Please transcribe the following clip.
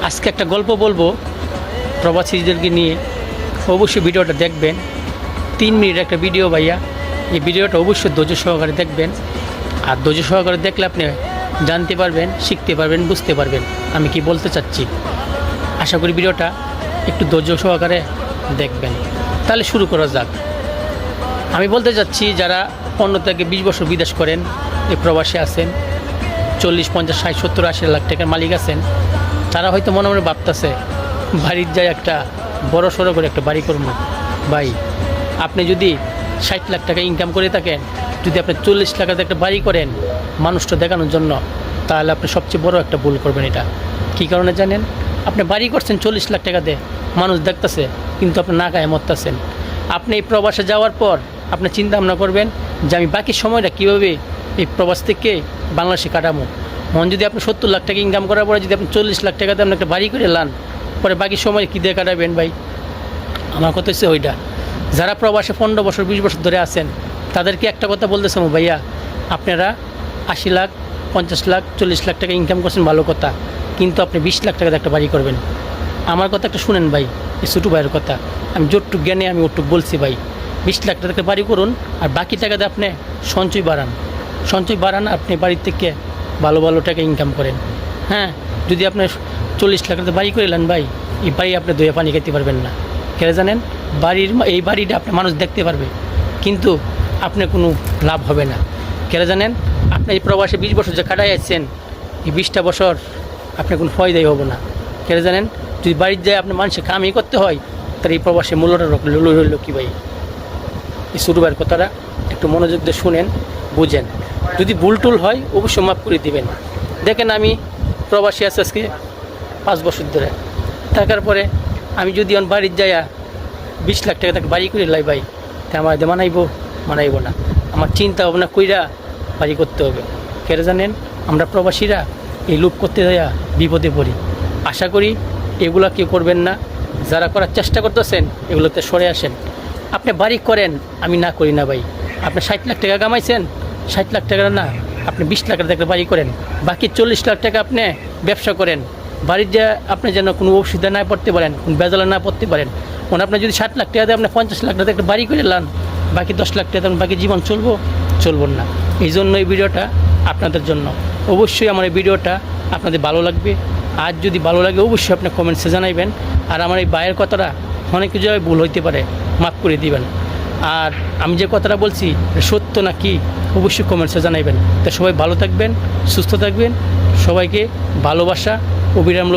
আজকে একটা গল্প বলবো প্রবাসীদেরকে নিয়ে। অবশ্যই ভিডিওটা দেখবেন। 3 মিনিট একটা ভিডিও ভাইয়া, এই ভিডিওটা অবশ্যই ধৈর্য সহকারে দেখবেন। আর ধৈর্য সহকারে দেখলে আপনি জানতে পারবেন, শিখতে পারবেন, বুঝতে পারবেন আমি কি বলতে চাচ্ছি। আশা করি ভিডিওটা একটু ধৈর্য সহকারে দেখবেন। তাহলে শুরু করা যাক। আমি বলতে চাচ্ছি, যারা 15 থেকে 20 বছর বিদেশ করেন, এই প্রবাসী আছেন, 40, 50, 60, 70, 80 লাখ টাকার মালিক আছেন, তারা হয়তো মনে মনে ভাবতেছে বাড়ির যায় একটা বড় সড়ো করে একটা বাড়ি করবো। ভাই, আপনি যদি 60 লাখ টাকা ইনকাম করে থাকেন, যদি আপনি 40 লাখ টাকা একটা বাড়ি করেন মানুষটা দেখানোর জন্য, তাহলে আপনি সবচেয়ে বড় একটা ভুল করবেন। এটা কী কারণে জানেন? আপনি বাড়ি করছেন 40 লাখ টাকাতে, মানুষ দেখতেছে, কিন্তু আপনি না গায়ে মরতেছেন। আপনি এই প্রবাসে যাওয়ার পর আপনি চিন্তা ভাবনা করবেন যে আমি বাকি সময়টা কীভাবে এই প্রবাস থেকে বাংলাদেশে কাটাবো। যদি আপনি 70 লাখ টাকা ইনকাম করার পরে যদি আপনি 40 লাখ টাকাতে আপনি একটা বাড়ি করে লান, পরে বাকি সময় কী দিয়ে কাটাবেন ভাই? আমার কথা হচ্ছে ওইটা। যারা প্রবাসে 15 বছর 20 বছর ধরে আছেন, তাদেরকে একটা কথা বলতেছেন, ভাইয়া আপনারা 80 লাখ 50 লাখ 40 লাখ টাকা ইনকাম করছেন, ভালো কথা, কিন্তু আপনি 20 লাখ টাকাতে একটা বাড়ি করবেন। আমার কথা একটা শুনেন ভাই, এই ছোটো ভাইয়ের কথা। আমি যতটুকু জ্ঞানে আমি ওটুক বলছি ভাই। 20 লাখ টাকা বাড়ি করুন, আর বাকি টাকাতে আপনি সঞ্চয় বাড়ান। আপনি বাড়ির থেকে ভালো ভালো টাকা ইনকাম করেন। হ্যাঁ, যদি আপনি 40 লাখ টাকা বাড়ি করে নেন ভাই, এই বাড়ি আপনি দইয়া পানি খেতে পারবেন না। কেন জানেন? এই বাড়িটা আপনি মানুষ দেখতে পারবে, কিন্তু আপনার কোনো লাভ হবে না। কেন জানেন? আপনি এই প্রবাসে 20 বছর যে কাটাই আসছেন, এই 20টা বছর আপনার কোনো ফয়দাই হবে না। কেন জানেন? যদি বাড়ির যায় আপনার মানুষের কামই করতে হয়, তার এই প্রবাসে মূল্যটা রইল কি ভাই? এই ছোটো ভাইয়ের কথাটা একটু মনোযোগ দিয়ে শুনেন, বুঝেন। যদি ভুল টুল হয় অবশ্যই মাফ করে দিবেন। দেখেন, আমি প্রবাসী আছি আজকে 5 বছর ধরে থাকার পরে আমি যদি বাড়ির যাইয়া 20 লাখ টাকা তাকে বাড়ি করে লাই ভাই, তা আমার মানাইব না। আমার চিন্তা ভাবনা কইরা বাড়ি করতে হবে। কেন জানেন? আমরা প্রবাসীরা এই লুপ করতে যাইয়া বিপদে পড়ি। আশা করি এগুলা কেউ করবেন না। যারা করার চেষ্টা করতেছেন এগুলোতে সরে আসেন। আপনি বাড়ি করেন, আমি না করি না ভাই। আপনি 60 লাখ টাকা কামাইছেন, 60 লাখ টাকা না, আপনি 20 লাখ টাকা বাড়ি করেন, বাকি 40 লাখ টাকা আপনি ব্যবসা করেন। বাড়ির যে আপনি যেন কোনো অসুবিধা না পড়তে পারেন, কোনো বেজালা না পড়তে পারেন। আপনি যদি 60 লাখ টাকা দিয়ে আপনি 50 লাখ টাকা একটা বাড়ি করে লান, বাকি 10 লাখ টাকা বাকি জীবন চলবো না। এই জন্য এই ভিডিওটা আপনাদের জন্য। অবশ্যই আমার এই ভিডিওটা আপনাদের ভালো লাগবে। আর যদি ভালো লাগে অবশ্যই আপনি কমেন্টসে জানাইবেন। আর আমার এই ভাইয়ের কথাটা অনেক কিছু ভুল হইতে পারে, মাফ করে দিবেন। আর আমি যে কথাটা বলছি সত্য না কি অবশ্যই কমেন্টসে জানাইবেন। তো সবাই ভালো থাকবেন, সুস্থ থাকবেন। সবাইকে ভালোবাসা, অবিরাম।